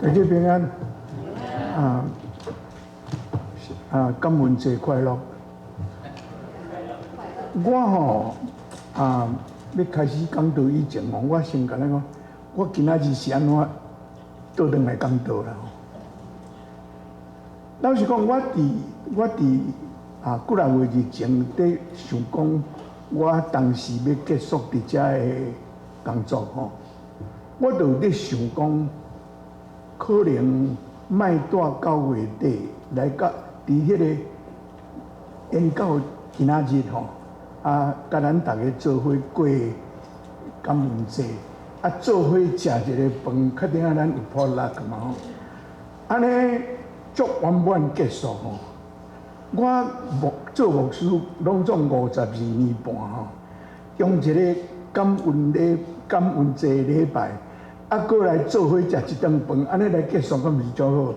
大家平安，感恩节快乐。我要开始讲道以前我先甲咱讲，我今仔日是安怎倒转来讲道啦。老实讲，我伫几来月日前伫想讲，我当时要结束伫遮的工作吼，我就咧想讲。可能卖到9月底来到伫迄个延到今仔日吼，甲咱大家做伙过感恩节，做伙食一个饭，确定咱有破力个嘛吼。安尼足圆满结束吼。我做牧师拢总52年半吼，用一个感恩节礼拜。过来做伙食一顿饭，安尼来结束，敢毋是足好？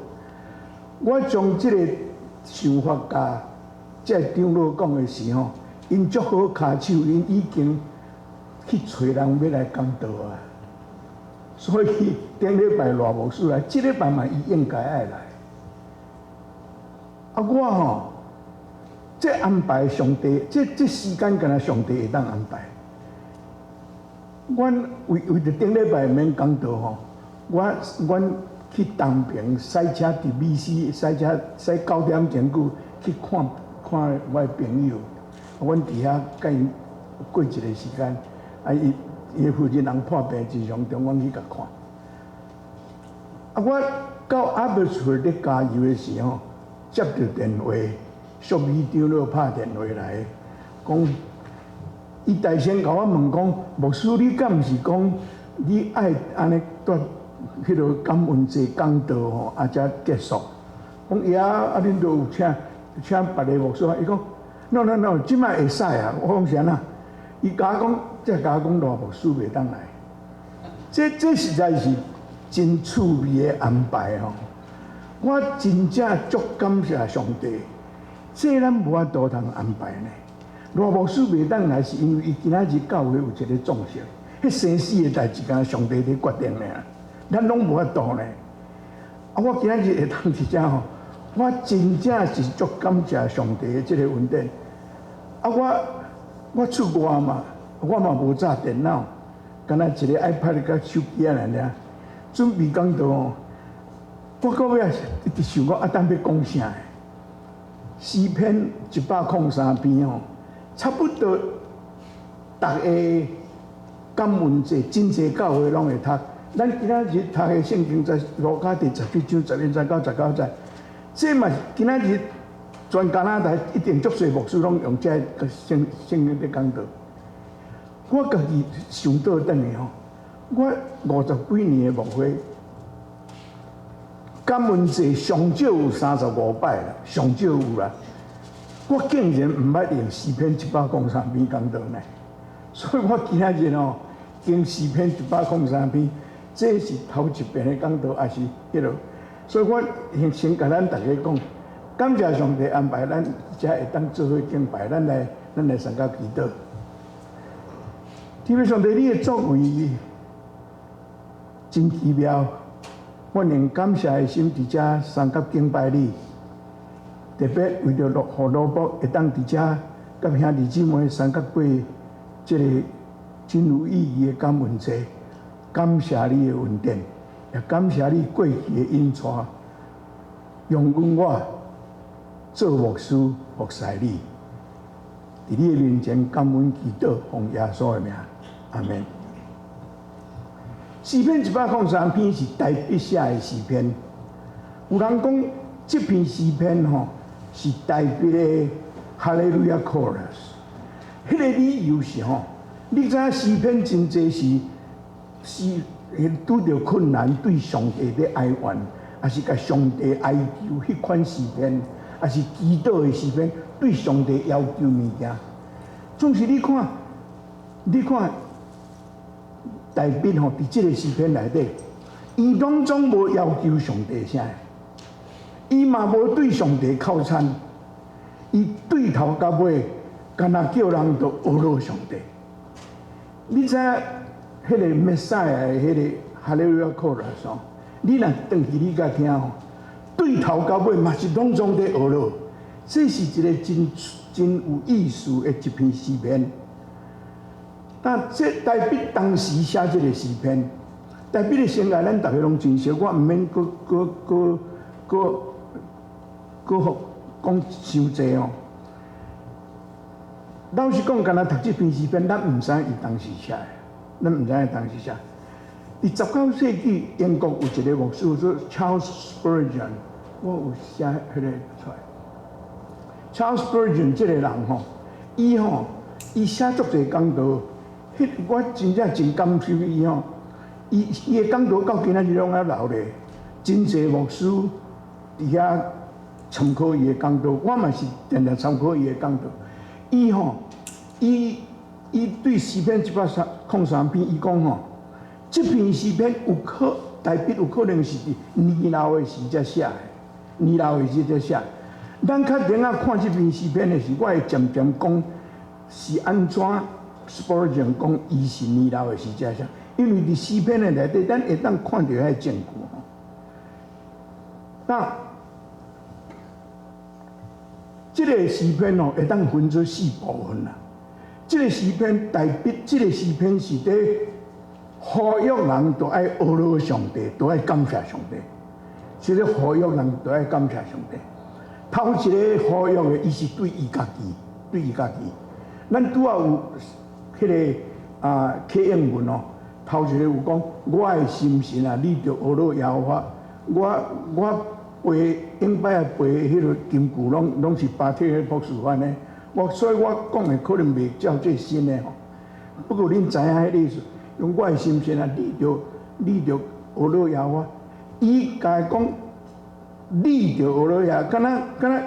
我将即个想法甲即长老讲的时候，因足好骹手，因已经去找人要来讲道啊。所以顶礼拜赖牧师来，即礼拜嘛伊应该爱来。我吼，这安排上帝，这时间敢若上帝会当安排。阮为着顶礼拜免讲道吼，阮去东平驶车伫美西驶车驶9点前去看我的朋友，阮伫遐甲因过一个时间，伊附近人破病真严重，阮去甲看。我到阿伯厝咧加油的时候，接到电话，淑美长老拍电话来，讲。伊大声甲我问讲，牧师，你敢毋是讲你爱安尼蹛迄落感恩节讲道吼，才结束？讲呀，恁都有请别个牧师，伊讲 no， 即摆会使啊。我讲是安那？伊甲我讲，甲我讲赖牧师袂当来。这实在是真趣味的安排吼。我真正足感谢上帝，这咱无法度通安排呢。赖牧师袂当来，是因为伊今仔日教会有一个重视，迄生死的代志，敢上帝咧决定咧，咱拢无法度呢。我今仔日会当伫遮吼，我真正是足感谢上帝的即个恩典。我出外嘛，我嘛无揸电脑，敢若一个 iPad 甲手机啊尔，准备讲道吼。我到尾一直想讲等要讲啥？诗篇103篇吼。差不多，逐个感恩节真济教会拢会读。咱今仔日读的圣经在路加第17章11节到19节，这嘛今仔日全加拿大一定足侪牧师拢用这圣经咧讲道。我家己想倒转去吼，我50几年的牧会，感恩节上少有35摆啦，上少有啦。我竟然毋捌用诗篇103篇讲道呢，所以我今仔日吼用诗篇103篇，这是头一遍的讲道，也是迄落。所以我先甲咱大家讲，感谢上帝安排咱才会当做伙敬拜，咱来参加祈祷。天父上帝，你的作为真奇妙，我用感谢的心伫遮参加敬拜你。特别为着互罗伯会当伫遮甲兄弟姊妹参加过即个真有意义的感恩节，感谢你的恩典，也感谢你过去的引带，容阮我做牧师服侍你，伫你的面前感恩祈祷，奉耶稣的名，阿门。诗篇103篇是大笔写的诗篇，有人讲这篇诗篇吼。是代表的哈利路亚 chorus， 迄个理由是吼，你知影诗篇真济是拄着困难对上帝的哀怨，也是甲上帝哀求迄款诗篇，也是祈祷的诗篇，对上帝要求物件。总是你看大笔吼，伫即个诗篇内底，伊拢总无要求上帝啥。伊嘛无对上帝靠餐，伊对头到尾，干那叫人都学罗上帝。你知影迄个弥赛亚的迄个哈利路亚 chorus，你若转去你甲听吼，对头到尾嘛是拢总在学了。这是一个真有意思的一篇诗篇。但这代笔当时写这个诗篇，代笔的生涯咱大家拢真熟，我毋免讲伤济哦。老实讲，干那读这篇诗篇，咱毋知伊当时写的，咱毋知伊当时写。伫19世纪，英国有一个牧师说 Charles Spurgeon， 我有写迄个出来。Charles Spurgeon 这个人吼，伊写足侪讲道，我真正真感受伊吼。伊的讲道到今仔日拢还留咧，真侪牧师伫遐参考伊的讲道，我嘛是定定参考伊的讲道。伊对诗篇103篇，伊讲吼，这篇诗篇代笔有可能是伫年老的时才写的，年老的时才写。咱较顶仔看这篇诗篇的时，我会渐渐讲是安怎 Spurgeon 讲伊是年老的时才写，因为伫诗篇的内底，咱会当看到遐证据吼。那这个诗篇哦，会当分做4部分啦。这个诗篇代笔，这个诗篇是伫呼吁人都爱阿罗上帝，都爱感谢上帝。是咧呼吁人都爱感谢上帝。头一个呼吁的，伊是对伊家己，对伊家己。咱拄仔有迄个启应文哦，头一个有讲，我的心神啊，你着学了耶和华，我背永摆啊背迄个金句，拢是巴铁的博士班的。所以我讲的可能袂照最新的吼。不过恁知影迄个意思，用我的心神啊，你着学了耶和华。伊家讲。你着学了呀，敢若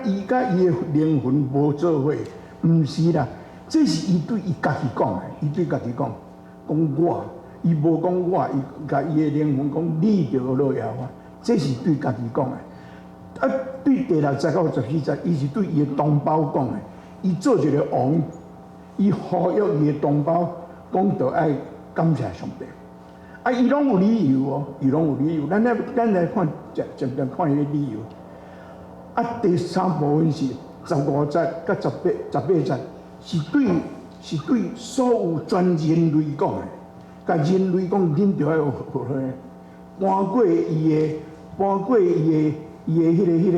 伊甲伊的灵魂无做伙，毋是啦，这是伊对伊家己讲的，伊对家己讲我，伊无讲我，伊甲伊的灵魂讲你着学了呀，这是对家己讲的。啊，对第60到14节，伊是对伊的同胞讲的，伊做一个王，伊呼吁伊的同胞讲着爱感谢上帝。啊，伊拢有理由哦，伊拢有理由。咱来看，渐渐看伊个理由。啊，第3部分是15节到18节，是对所有全人类讲的，甲人类讲，恁着爱学会搬过伊的迄个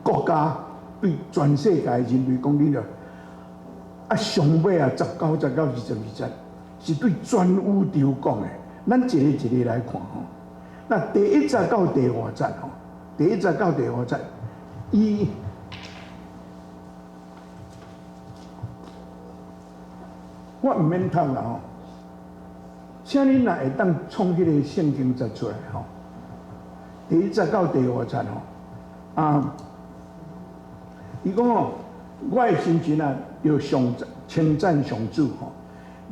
国家，对全世界人类讲，恁着啊上尾啊19节到22节。是对全宇宙讲的，咱一个一个来看吼。那第1节到第5节吼，第1节到第5节，我毋免读啦吼。请恁若会当创迄个圣经节出来吼。第1节到第5节吼，伊讲吼，我的心情啊，要称赞上主吼。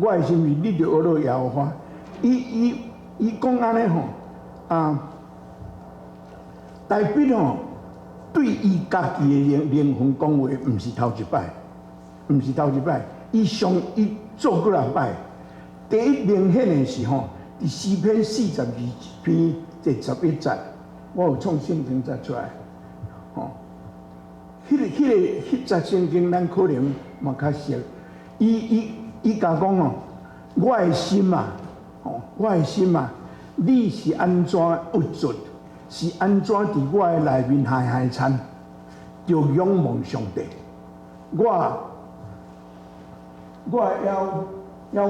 我的心意，你着学了耶和华。伊讲安尼吼，代笔吼对伊家己的灵魂讲话，毋是头一摆，毋是头一摆，伊做过2摆。第一明显的是吼，伫诗篇42篇第11节，我有创圣经节出来，吼，迄节圣经咱可能嘛较熟，伊甲讲哦，我的心啊，我的心啊，你是安怎郁卒？是安怎伫我的内面海惨？着仰望上帝。我要久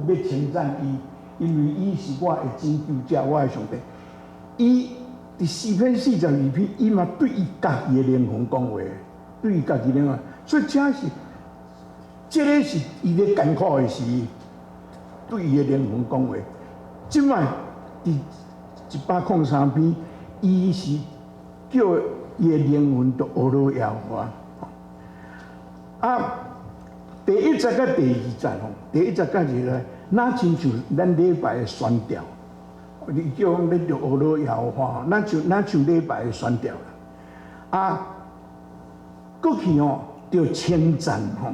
要称赞伊，因为伊是我的拯救者，我的上帝。伊伫诗篇42篇，伊嘛对伊家己的灵魂讲话，对伊家己灵魂，所以这个是伊咧艰苦的时，对伊的灵魂讲话。即摆伫103篇，伊是叫伊的灵魂都学了耶和华。第1节到第2节吼，第1节到2节，那亲像咱礼拜的宣调，你叫恁着学了耶和华，那像礼拜的宣调啦。过去吼，着称赞吼。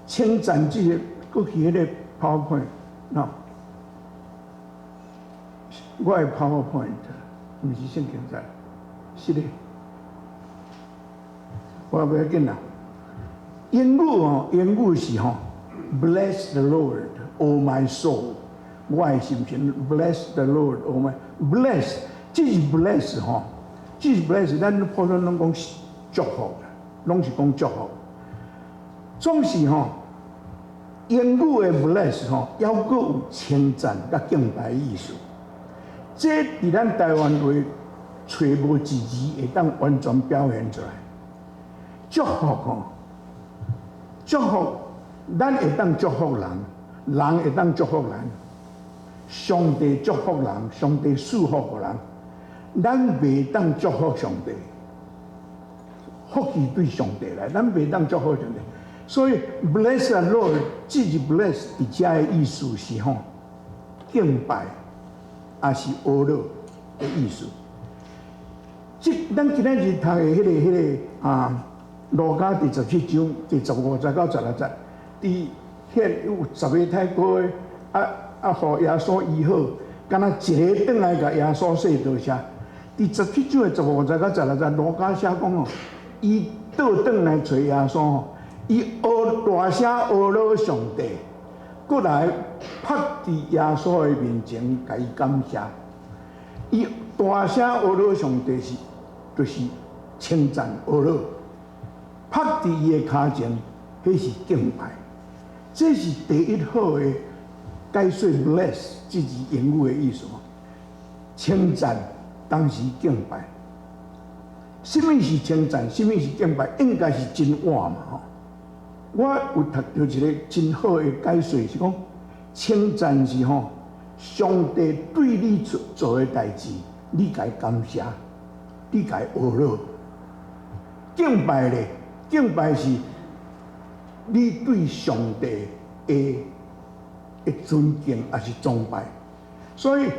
称赞这个过去迄个 PowerPoint， 喏，我的 PowerPoint，毋是圣经在，是咧。我不要紧啦。英语是Bless the Lord, O my soul。我的心情 ，Bless the Lord, O my bless， 这是 bless 这是 bless， 咱普通拢讲祝福，拢是讲祝福。总是英语的 bless 还佫有称赞甲敬拜意思。这伫咱台湾话找无一字会当完全表现出来。祝福祝福，咱会当祝福人，人会当祝福人。上帝祝福人，上帝祝福人，咱袂当祝福上帝。福气对上帝来，咱袂当祝福上帝。所以 bless the Lord， 这是 bless 伫遮的意思是敬拜，也是阿乐的意思。咱今仔日读的迄个路加第17章第15节到16节，伫遐有10个太高的互耶稣医好，敢若一个转来甲耶稣说多谢。第17章的15节到16节，路加写讲伊倒转来找耶稣伊大声阿乐上帝，过来拍伫耶稣的面前，甲伊感谢。伊大声阿乐上帝就是称赞阿乐，拍伫伊的骹前，迄是敬拜。这是第一好的解说 bless， 这是英语的意思称赞，当时敬拜。什么是称赞？什么是敬拜？应该是真话嘛我有读到一个真好的解说，是讲称赞是上帝对你做的代志，你该感谢，你该学乐。敬拜咧，敬拜是你对上帝的尊敬，也是崇拜。所以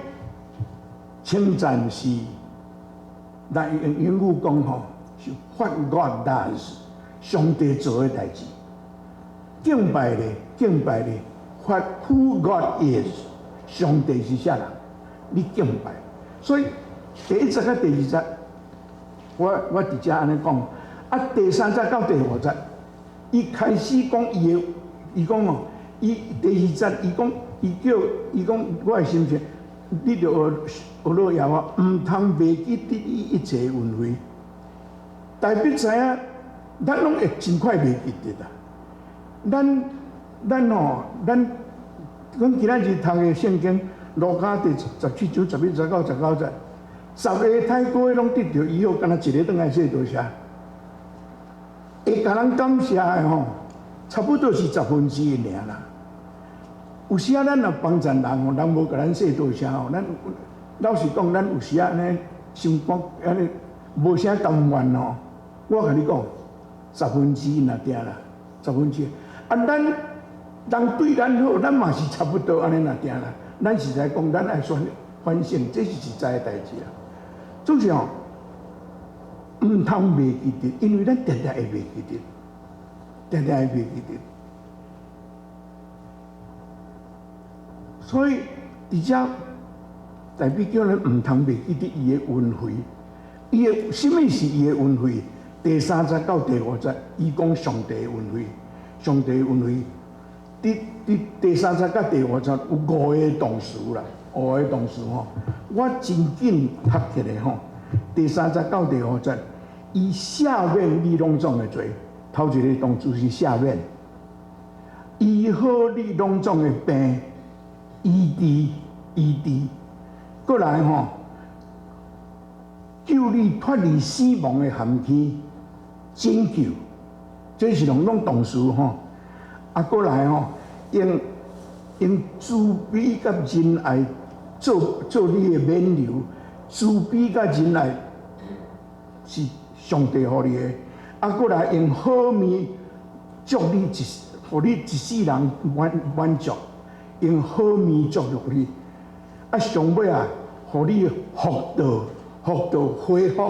称赞是，咱用英语讲是 What God does， 上帝做的代志。敬拜咧，What who God is， 上帝是啥人？你敬拜。所以第1节甲第2节，我伫遮安尼讲，第3节到第5节，伊开始讲伊讲伊第2节伊讲我的心情，你着学落耶我，毋通袂记得伊一切运费。代表知影，咱拢会真快袂记得啦。咱今仔日读的圣经，路加第17章11节到19节，10个太高的拢得到以后，敢若一个转来说多谢，会甲人感谢的差不多是1/10尔啦。有时咱若帮衬人人无甲咱说多谢咱老实讲，咱有时安尼想讲安尼无啥甘愿我甲你讲，1/10若定啦，1/10。咱人对咱好，咱嘛是差不多安尼若定啦。咱实在讲，咱爱反省，这是实在的代志啦。总是毋通袂记得，因为咱常常会袂记得，常常会袂记得。所以伫遮代表叫咱毋通袂记得伊的运费，伊的什么是伊的运费？第3节到第5节，伊讲上帝的运费。上帝运费，第3节到第5节有5个动词啦，5个动词我真紧读起来第3节到第5节，伊赦免你拢总的罪，头一个动词是赦免，医好你拢总的病，医治，过来救你脱离死亡的陷阱，拯救。这是拢动词过来用慈悲甲仁爱做你的免流，慈悲甲仁爱是上帝予你的，过来用好面祝你互你一世人满足，用好面祝福你，上尾互你福道恢复，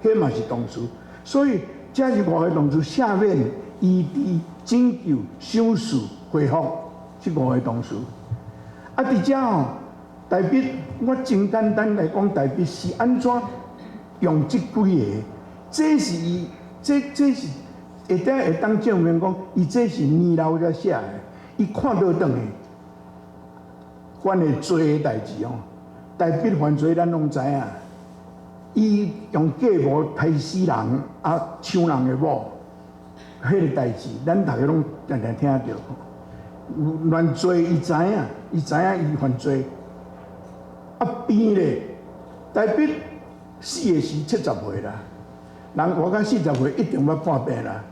迄嘛是动词，所以。这是5个动词：赦免、医治、拯救、赏赐、恢复，这5个动词。伫遮大笔，我真简单来讲，大笔是安怎用即几个？这是伊，这是会当证明讲，伊这是年老才写的。伊看倒转去，犯的罪的代志哦，大笔犯罪咱拢知影。伊用假冒杀死人，抢人的某，迄个代志，咱大家拢常常听到。有乱罪，伊知影伊犯罪。变咧，大笔死的是70岁啦，人活到40岁一定要破病啦。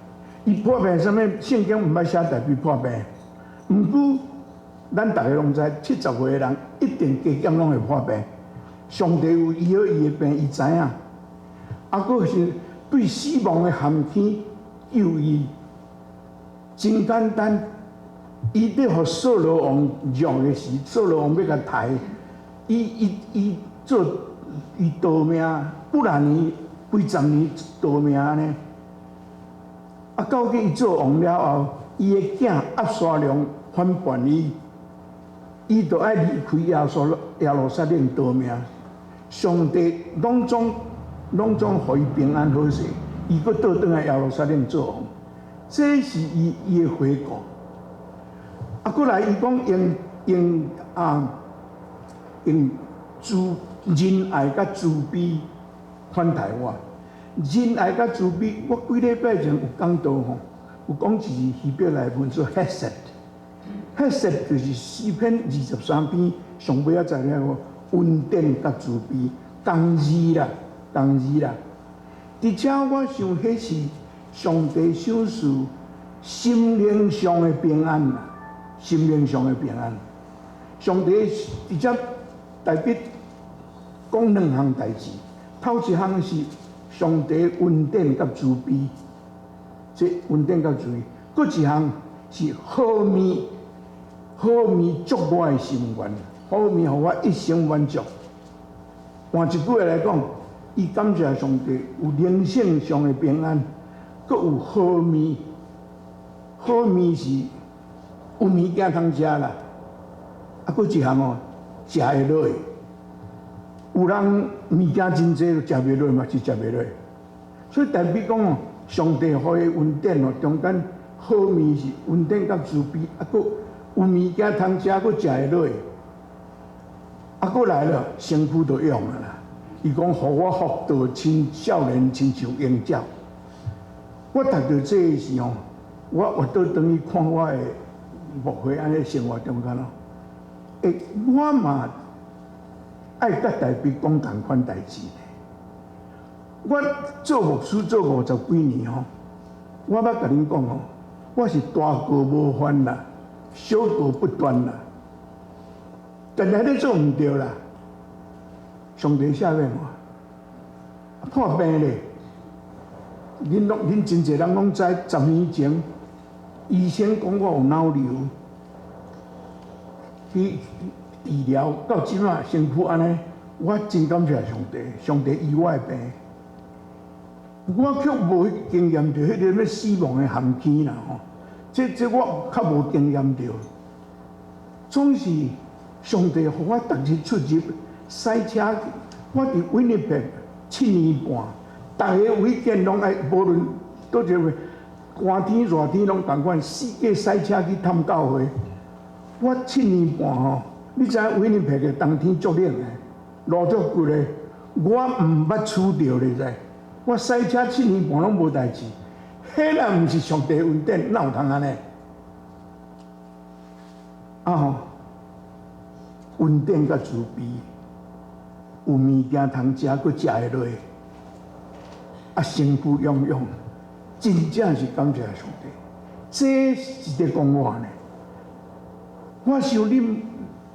伊破病啥物？圣经毋捌写大笔破病，毋过咱大家拢知，70岁的人一定加减拢会破病。上帝有医好伊的病，伊知影。佫是对死亡的寒天救伊，真简单。伊咧互扫罗王用的时，扫罗王要甲抬，伊做伊逃命，不然伊几十年逃命呢。到尾伊做王了后，伊的囝押沙龙反叛伊就爱离开耶路撒冷逃命。上帝拢总互伊平安好势，伊佫倒转来耶路撒冷做王，这是伊的悔过。佫来伊讲用仁爱甲慈悲款待我，仁爱甲慈悲，我几礼拜前有讲到吼，有讲一字希伯来文做 hesed，hesed 就是4篇23篇上尾仔在了恩典甲慈悲，同字啦。而且我想，迄是上帝赏赐心灵上的平安啦，心灵上的平安。上帝而且大笔讲2项代志，头一项是上帝恩典甲慈悲，即恩典甲慈悲；佫一项是好面足我的心愿，好面互我一生满足。换一句话来讲，伊感谢上帝有灵性上的平安，佫有好面。好面是有物件通食啦，佫一项哦，食会落。有人物件真济，食袂落嘛是食袂落。所以代表讲哦，上帝予的恩典哦，中间好面是恩典甲慈悲，佫有物件通食，佫食会落。佫来了，身躯就用了啦。伊讲，互我福道亲少年，亲像鹰鸟。我读到这时候，我活倒转去看我的牧会安尼生活中间咯。我嘛爱甲大笔讲同款代志。我做牧师做50几年吼，我捌甲恁讲吼，我是大过无翻啦，小过不断啦。但来咧做毋对啦，上帝下面我破病咧，恁真侪人拢知，10年前医生讲我有脑瘤，去治疗到即马身躯安尼，我真感谢上帝，上帝医我的病。我却无经验到迄个要死亡的寒天啦吼，这我较无经验到，总是。上帝互我逐日出入赛车，我伫威尼斯7年半，逐个weekend见拢爱，无论倒一个寒天热天拢同款，四界赛车去探教会。我7年半吼，你知影威尼斯的冬天足冷的，路足骨的，我毋捌厝着咧知。我赛车7年半拢无代志，迄若毋是上帝恩典，哪有通安尼？吼。恩典甲慈悲，有物件通食，佫食会落，身躯勇勇，真正是感谢上帝。这是在讲我呢。我想恁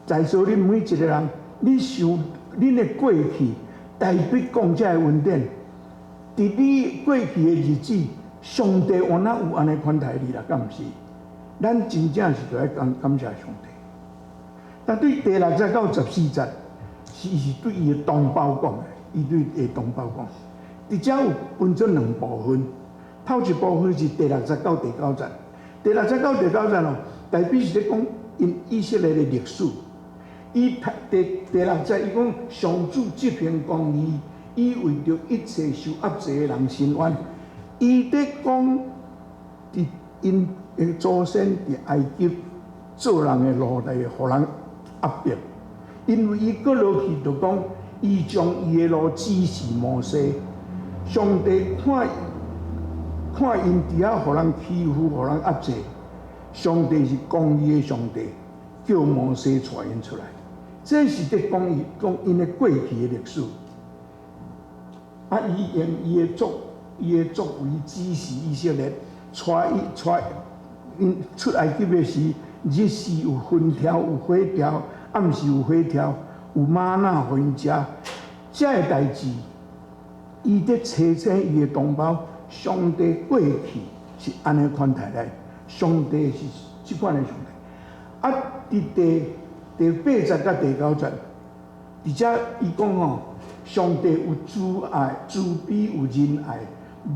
在座恁每一个人，你想恁的过去，大笔讲这恩典，伫你过去的日子，上帝有哪有安尼款待你啦？敢毋是？咱真正是在感谢上帝。但对第6节到14节，是对伊的同胞讲的，伊对伊同胞讲。而且有分做2部分，头一部分是第6节到第9节。第6节到第9节哦，大笔是咧讲因以色列的历史。第六节，伊讲上主执行公义，伊为着一切受压制的人伸冤。伊伫讲，伫因的祖先伫埃及做人的路内，互人压迫，因为伊过落去就讲，伊将伊的路指示摩西。上帝看因伫遐互人欺负、互人压制，上帝是公义的上帝，叫摩西带因出来。这是伫讲因的过去的历史。啊，伊用伊的作为指示以色列，带因出埃及的时，日时有风条、有火条，暗时有火条，有玛纳互因食。这个代志，伊伫提醒伊的同胞，上帝过去是安尼款待来，上帝是即款的上帝。啊，伫第8节甲第9节，伫遮伊讲吼，上帝有慈爱、慈悲有仁爱，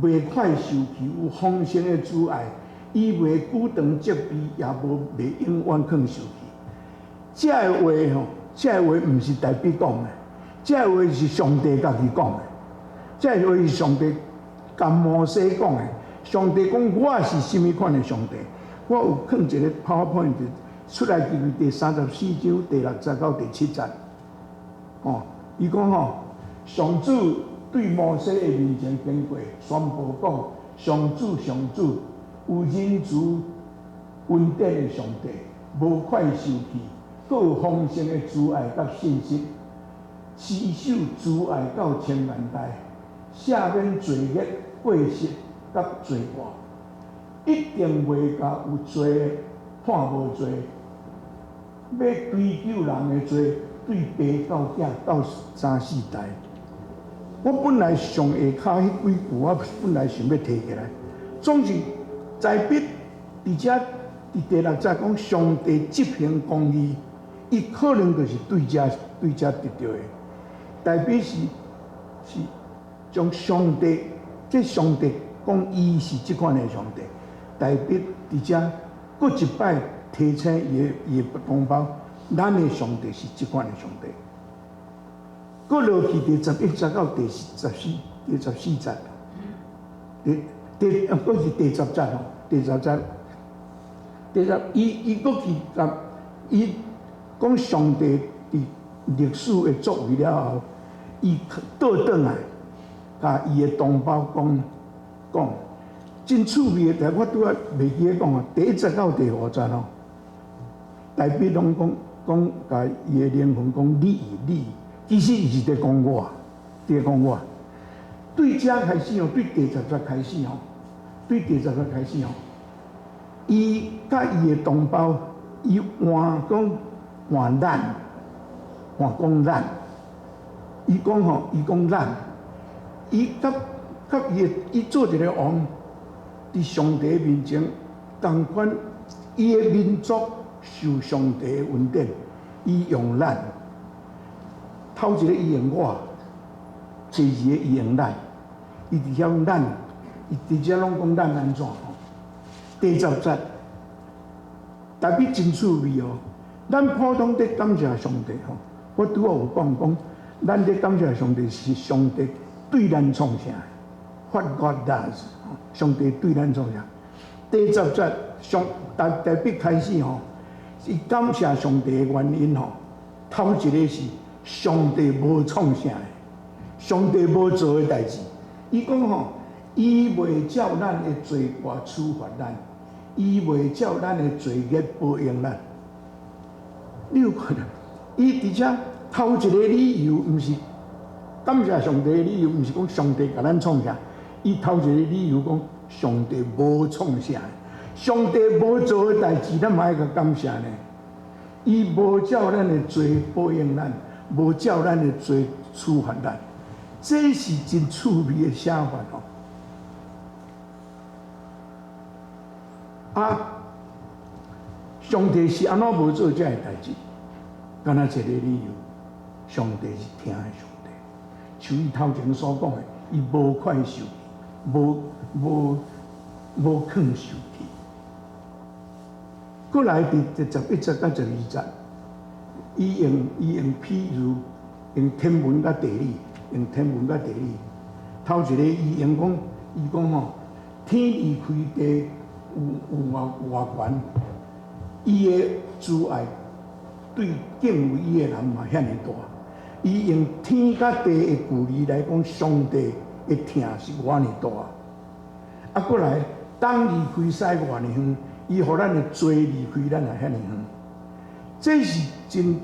袂快受气，有丰盛的慈爱，伊袂久长责备，也袂永远肯受气。这个话吼，这个话毋是代笔讲的，这个话是上帝家己讲的，这个话是上帝甲摩西讲的。上帝讲我是甚物款的上帝？我有放一个 PowerPoint。出来记第34章第6节到第7节，哦，伊讲吼，上主对摩西的面前经过，宣布讲，上主有仁慈、恩典的上帝，无快受气，佫有丰盛的慈爱甲信心，持守慈爱到千万代，赦免罪孽、过失甲罪过，一定袂甲有罪判无罪。要追究人的罪，对爸到囝到3、4代。我本来上下骹迄几句，我本来想要提起来，总是在笔伫遮伫第6节讲上帝执行公义，伊可能就是对遮得到的。代表是将上帝，这上帝讲伊是即款的上帝，代表伫遮搁一摆。提醒伊的同胞，咱的上帝是即款的上帝。搁落去第11节到第14节，搁是第10节吼，伊搁去甲伊讲上帝伫历史的作为了后，伊倒转来，甲伊的同胞讲，真趣味的，我拄仔袂记咧讲啊，第1节到第5节吼。代表拢讲，甲伊的灵魂讲你，其实伊是伫讲我，对遮开始吼，对第10节开始吼，伊甲伊的同胞，伊换咱，讲咱，伊讲咱，伊甲伊做一个王，伫上帝面前，同款伊的民族。受上帝的恩典，伊用咱，头一个伊用我，第二个伊用咱，伊伫遐讲咱，伊伫遮拢讲咱安怎吼？第10节，代表真趣味哦。咱普通伫感谢上帝吼，我拄好有讲，咱伫感谢上帝是上帝对咱创啥 ？What God does， 上帝对咱创啥？第10节代表开始吼。伊感谢上帝的原因吼，头一个是上帝无创啥的，上帝无做的代志。伊讲吼，伊袂照咱的罪过处罚咱，伊袂照咱的罪孽报应咱。你有看到？伊伫遮头一个理由，毋是感谢上帝的理由，毋是讲上帝甲咱创啥，伊头一个理由讲上帝无创啥。上帝无做的代志，咱嘛爱甲感谢呢。伊无照咱的罪报应咱，无照咱的罪处罚咱，这是真趣味的写法哦。啊，上帝是安怎无做这个代志？敢若一个理由，上帝是听的上帝，像伊头前所讲的，伊无快受，无肯受气。过来第11节到12节，伊用譬如用天文甲地理，头一个伊用讲，伊讲吼，天离开地有偌悬，伊的阻碍对敬畏伊的人嘛遐尼大。伊用天甲地的距离来讲，上帝的疼是偌尼大。啊，过来，东离开西偌尼远，伊互咱的罪离开咱也遐尼远。这是真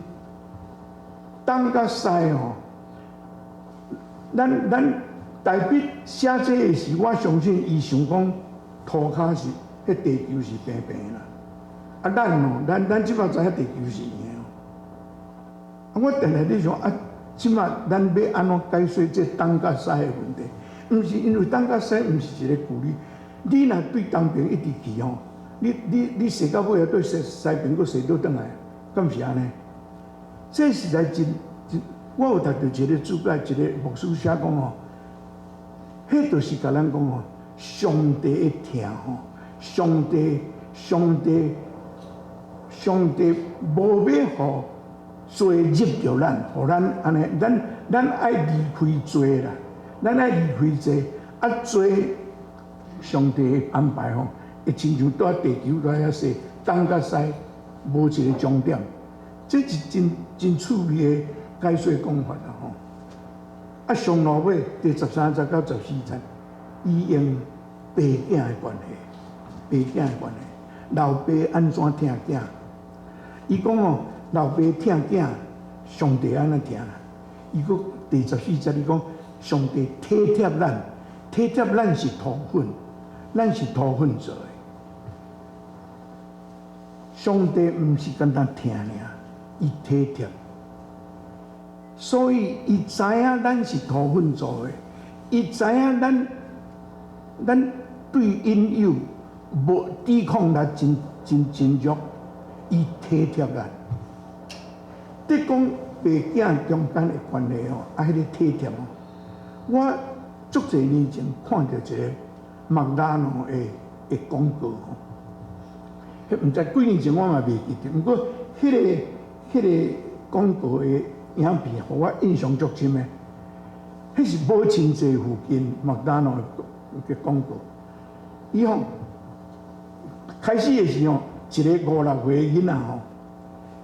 东甲西吼，咱大笔写这个时，我相信伊想讲涂骹是迄地球是平平啦。啊，咱即摆知影地球是圆哦。啊，我定定咧想啊，即摆咱要安怎解说这东甲西的问题？毋是因为东甲西毋是一个距离，你若对东边一直去吼，你踅到尾啊，对西边佫踅倒转来，敢毋是安尼？这实在真，我有读到一个注解，一个牧师写讲吼，迄就是甲咱讲吼，上帝的疼吼，上帝无要互罪入着咱，互咱安尼，咱爱离开罪啦，咱爱离开罪，啊罪，上帝的安排吼，会亲像在地球在遐说，东甲西无一个终点，这是真趣味的解说讲法啦吼。啊，上落尾第13节到14节，伊用爸囝的关系，老爸安怎疼囝？伊讲哦，老爸疼囝，上帝安怎疼啦？伊佫第14节，伊讲上帝体贴咱是土粉，咱是土粉做的。上帝毋是简单疼尔，伊体贴，所以伊知影咱是土粉做的，伊知影咱对因有无抵抗力真弱，伊体贴咱。你讲爸囝中间的关系哦，啊，迄个体贴哦，我足侪年前看到一个麦当劳的广告吼，迄毋知几年前我嘛袂记得，毋过迄个广告的影片，互我印象足深的。迄是宝清街附近麦当劳的广告。伊吼开始的时候，一个5、6岁的囡仔吼，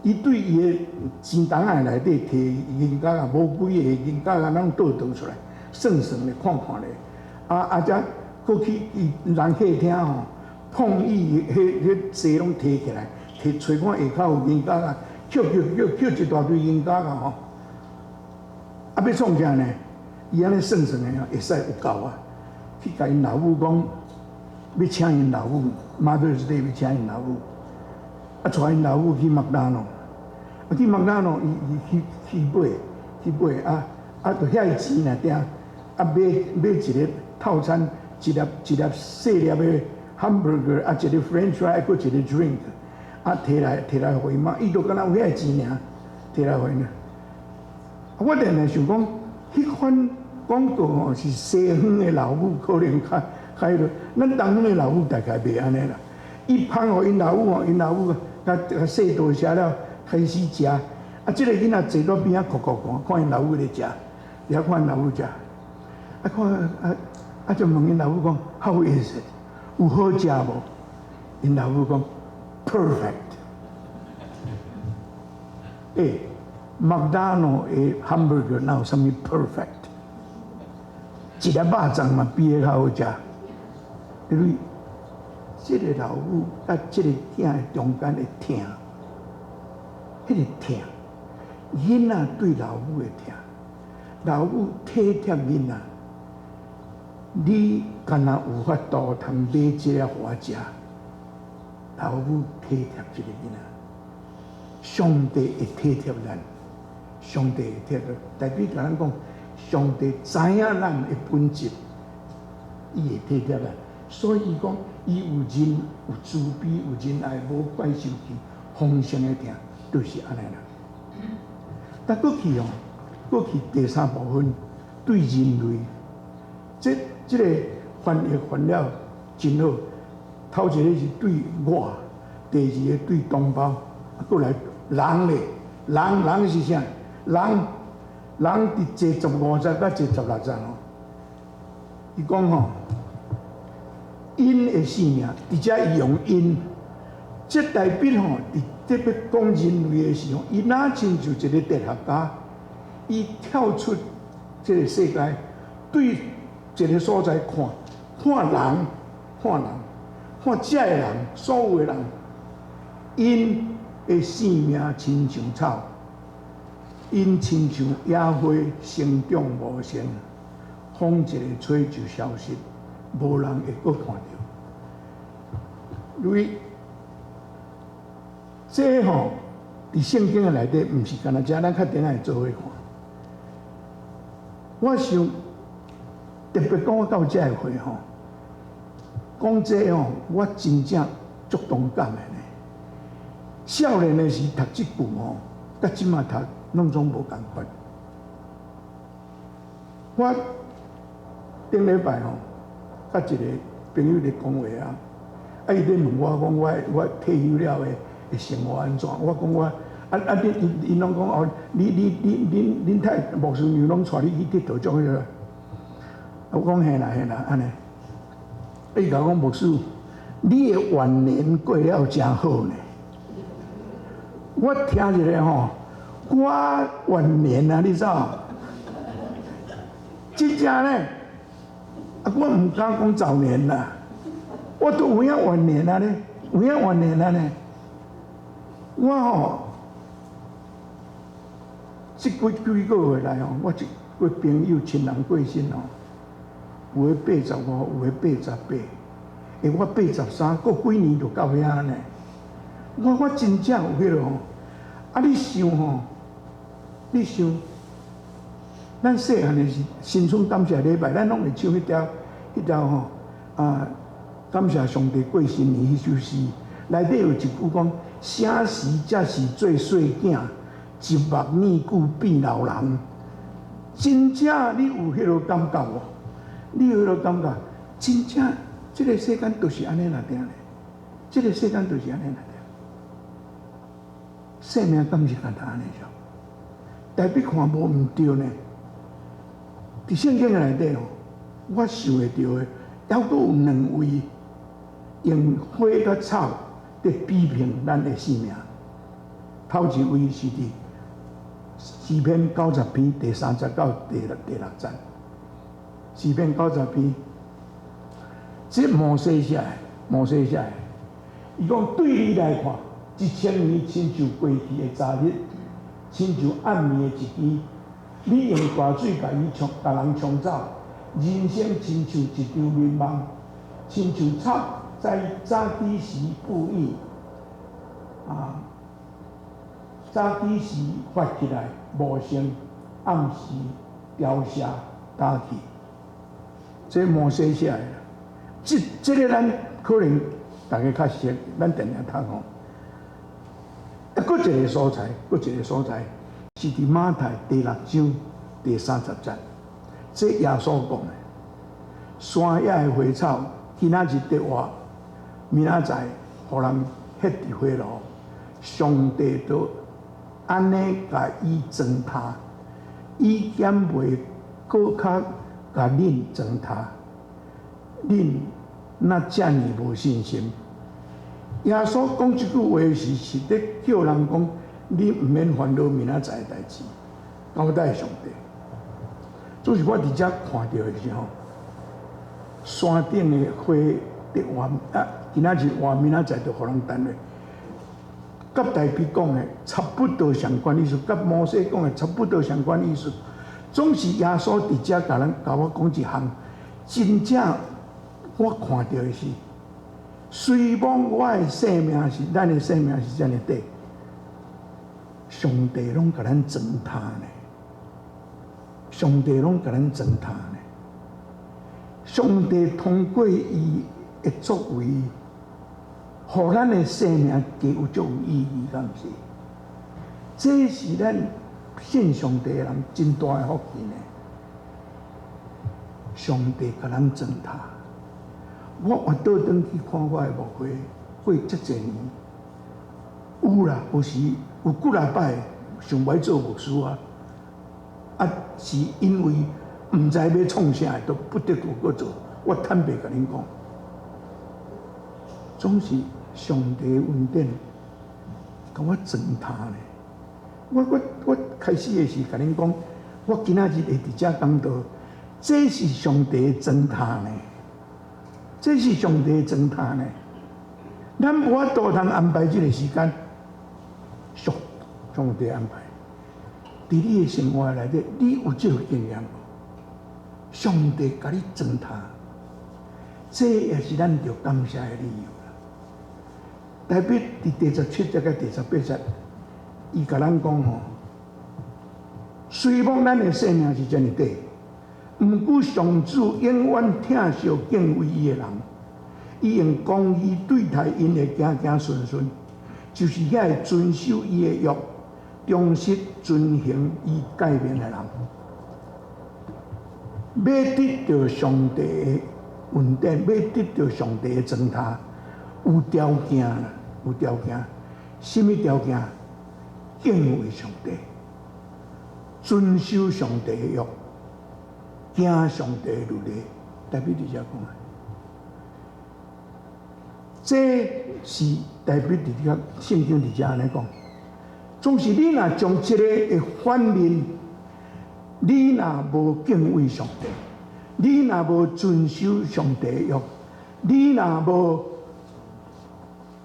伊对伊的钱筒仔内底摕银角啊，无几个银角啊，拢倒出来，算咧看咧。啊，则过去伊人客厅吼，碰伊迄钱拢摕起来，找看下骹有银角啊，捡一大堆银角啊吼。啊，要创啥呢？伊安尼算的哦，会使有够啊！去甲因老母讲，要请因老母，Mother's Day要请因老母，啊，带因老母去麦当劳，啊，去麦当劳伊去买啊，就遐个钱呢，定啊买一个套餐，一粒细粒的 hamburger， 啊，一个 French fry， 搁一个 drink， 啊，摕来互伊妈，伊就敢若有遐个钱尔，摕来互伊呢。我定定想讲，迄款广告吼是西方的老母可能较迄落，咱东方的老母大概袂安尼啦。伊芳互因老母吼，因老母甲细道食了，开始食。啊，即个囡仔坐到边仔，看因老母咧食，遐看因老母食。啊看就问因老母讲 ，How is it？ 有好食无？因老母讲 ，Perfect。麦当劳的 hamburger 哪有啥物 perfect？ 一粒肉粽嘛比较好食。因为这个老母甲这个囝中间的疼，迄个疼，囡仔对老母的疼，老母体贴囡仔，你敢若有法度通买这个花食，老母体贴这个囡仔，上帝会体贴咱。上帝会体贴，代表甲咱讲，上帝知影咱的本质，伊会体贴咱。所以讲，伊有仁、有慈悲、有仁爱，无怪受气，丰盛的疼，就是安尼啦。但过去第3部分对人类，这个翻译翻了真好。头一个是对我，第二个对同胞，过来人咧。人是啥？人伫坐15节到坐16节哦。伊讲吼，因的性命，伫遮伊用因，这代表吼，伫这要讲人类的时候，伊哪亲像一个哲学家，伊跳出这个世界，对一个所在看人，看遮个人，所有的人，因的性命亲像草，因亲像野花生长无成，风一个吹就消失，无人会阁看到。因这吼，伫圣经的内底，毋是干那遮，咱较顶下会做伙看。我想特别讲我到遮个会吼，讲这吼，我真正足同感的呢。少年的时读即句吼，甲即马读拢总无共款。我顶礼拜吼，甲一个朋友咧讲话啊，伊咧问我讲我退休了的生活安怎？我讲我因拢讲哦，恁太牧师娘拢带你去佚佗种迄个。我讲嘿啦安尼。伊甲我讲牧师，你的晚年过了真好呢。我听一个吼，我晚年啊，你知道？真正呢，我唔敢讲早年啦，我都有影晚年啊呢，有影晚年啊呢。我吼，这几个月来吼，我一个朋友亲人过身吼，有的85，有的88，我83，过几年就到遐呢。我真正有迄落吼，你想吼，你想，咱细汉的时新春感谢礼拜，咱拢会唱迄条吼感谢上帝过新年迄首诗，内底有一句讲：啥时才是做细囝，一目念久变老人。真正你有迄落感觉无？你有迄落感觉？真正，这个世间就是安尼来定咧。这个世间就是安尼来定。生命敢是简单安尼少？代表看无毋对呢。伫圣经内底哦，我想会到的，还阁有2位用花甲草伫比拼咱的性命。头一位是伫诗篇90篇第3节到第6节。诗篇90篇，这摩西写的，伊讲对你来看，1000年亲像过去的昨日，亲像暗暝的一支。你用大水甲人冲走，人生亲像一场眠梦，亲像草在早起时复意，早起时发起来无声，暗时凋谢打去。这摩西写的，这个咱可能大家较熟，咱定定读吼。搁一个所在，是伫马太第6章第30节，这耶稣讲的：山野的花草，今仔日得活，明仔载互人歇伫花路。上帝都安尼甲伊糟蹋，伊减袂搁较甲恁糟蹋，恁那遮尔无信心。耶稣讲这句话是咧叫人讲，你毋免烦恼明仔载的代志，交代上帝。就是我伫遮看到的时候，山顶的花得活今仔日活，明仔载就互人等咧。甲大比讲的差不多相关意思，甲摩西讲的差不多相关意思，总是耶稣伫遮甲我讲一项，真正我看到的是。虽望我的生命是咱的生命是这样短，上帝拢甲咱糟蹋呢。上帝拢甲咱糟蹋呢。上帝通过伊的作为，互咱的生命加有足有意义，敢毋是？这是咱信上帝的人真大的福气呢。上帝甲咱糟蹋。我倒转去看我的牧会，过遮侪年，有啦，有时有几啊摆想要做牧师啊，是因为毋知要创啥，都不得不去做。我坦白甲恁讲，总是上帝恩典，甲我践踏呢。我开始的是甲恁讲，我今仔日会伫遮讲道，这是上帝的践踏呢，这是上帝的践踏呢。咱无法度通安排这个时间，上帝安排。伫你的生活内底，你有这个经验无？上帝甲你践踏，这也是咱着感谢的理由啦。代表伫第17节甲第18节，伊甲咱讲吼，虽望咱的性命是遮尔短，毋过上主永远疼惜敬畏伊的人，伊用公义对待因会行行顺顺，就是遐会遵守伊的约，忠实遵行伊诫命的人。要得到上帝的恩典，要得到上帝的践踏，有条件啦，有条件。什么条件？敬畏上帝，遵守上帝的约，行上帝的律例。代表伫遮讲啊，这是代表伫遮圣经伫遮安尼讲。总是你若将这个的反面，你若无敬畏上帝，你若无遵守上帝的约，你若无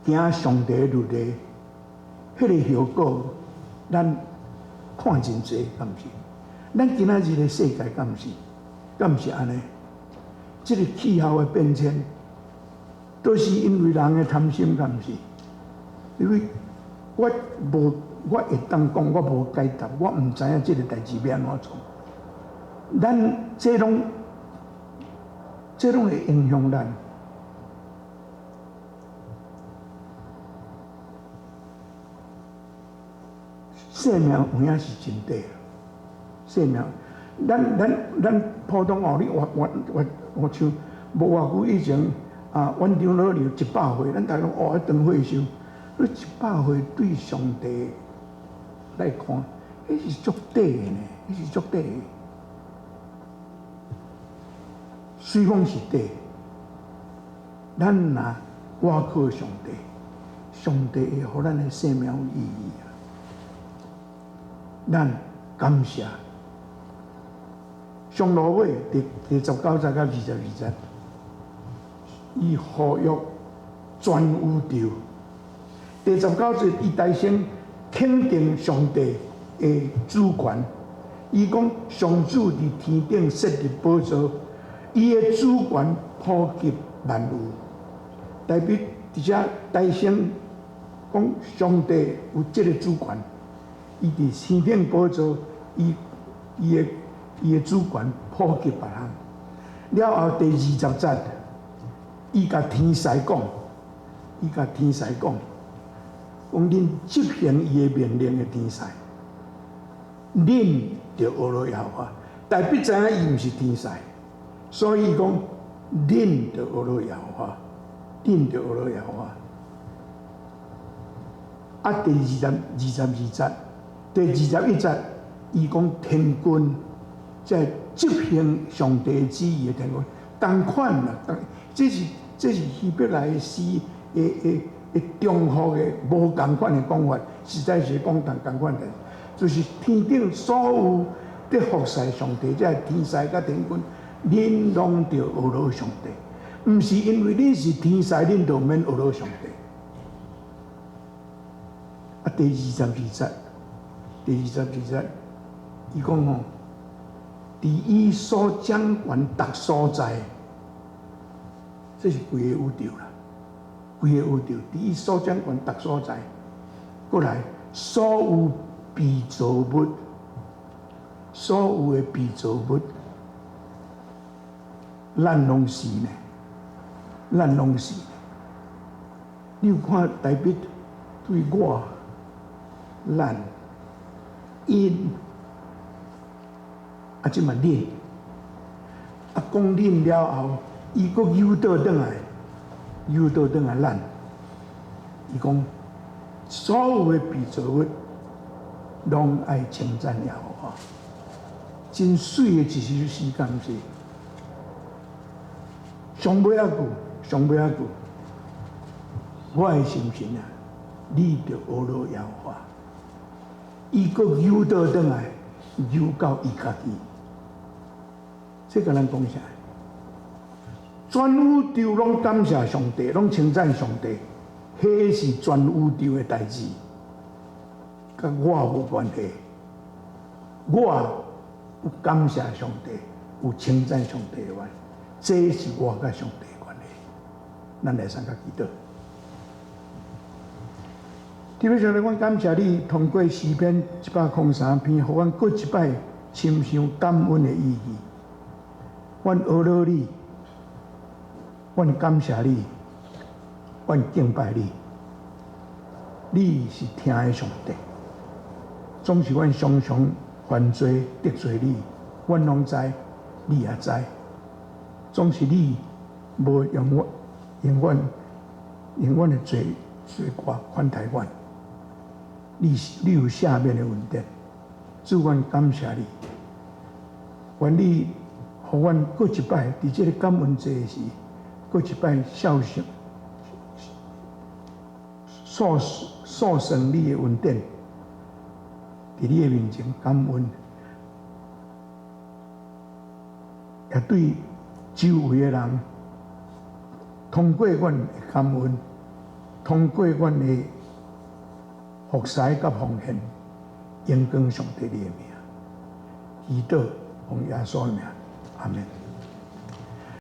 行上帝的律例，迄个效果，咱看真济，敢毋是？咱今仔日的世界，敢毋是？敢毋是安尼？这个气候的变迁，都是因为人的贪心，敢毋是？因为我会当讲，我无解答，我毋知影这个代志要安怎做。咱这拢会影响咱。生命有影是真短，生命，咱普通哦，你我像无偌久以前啊，阮长老娘100岁，咱大拢学迄长岁寿，你100岁对上帝来看，迄是足短的呢，迄是足短的。虽讲是短，咱若倚靠上帝，上帝会互咱的生命有意义啊！咱感谢上路尾第19节到22节，伊呼吁全宇宙。第19节，伊大声肯定上帝的主权。伊讲上主伫天顶设立宝座，伊的主权普及万有。代表伫遮大声讲上帝有这个主权。伊伫天顶宝座，伊的主权普及别人。了后第20节，伊甲天使讲，讲恁执行伊的命令的天使，恁着学罗耶和华。代表知影伊毋是天使，所以伊讲恁着学罗耶和华，恁着学罗耶和华。啊，第22节。第21节，伊讲天君在执行上帝的旨意的天君，同款啦，这是希伯来的诗的中和的无同款的讲法，实在是讲同款的，就是天顶所有在服侍上帝，即系天使甲天君，恁拢着学罗上帝，毋是因为恁是天使，恁就免学罗上帝。啊，第22节。第22节，伊讲吼，伫伊所掌权逐所在，这是规个宇宙啦，规个宇宙，伫伊所掌权逐所在，过来所有被造物，所有的被造物，咱拢是呢，咱拢是。你有看代表对我，咱。因啊，即嘛恁啊，讲恁了后，伊佫诱导转来咱。伊讲所有的被造物，拢爱称赞耶和华。真水的一时间是，上尾仔句，上尾仔句，我的心神啊，你着学了耶和华，伊阁游倒转来，游到伊家己。这甲咱讲啥？全宇宙拢感谢上帝，拢称赞上帝，迄是全宇宙的代志，甲我无关系。我有感谢上帝，有称赞上帝的关，这是我甲上帝的关系。咱来参加祈祷。天父上帝，阮感谢你通过诗篇103篇，互阮搁一摆深想感恩的意义。阮学了你，阮感谢你，阮敬拜你。你是听的上帝，总是阮常常犯罪得罪你，阮拢知，你也知。总是你无永远的罪过款待阮。你有赦免的恩典，主，阮感谢你。愿你互阮搁一摆，伫这个感恩节时，搁一摆孝顺，诉生你的恩典，伫你的面前感恩，也对周围的人，通过阮的感恩，通过阮的服侍甲奉献，荣光上帝你的名，祈祷奉耶稣的名，阿门。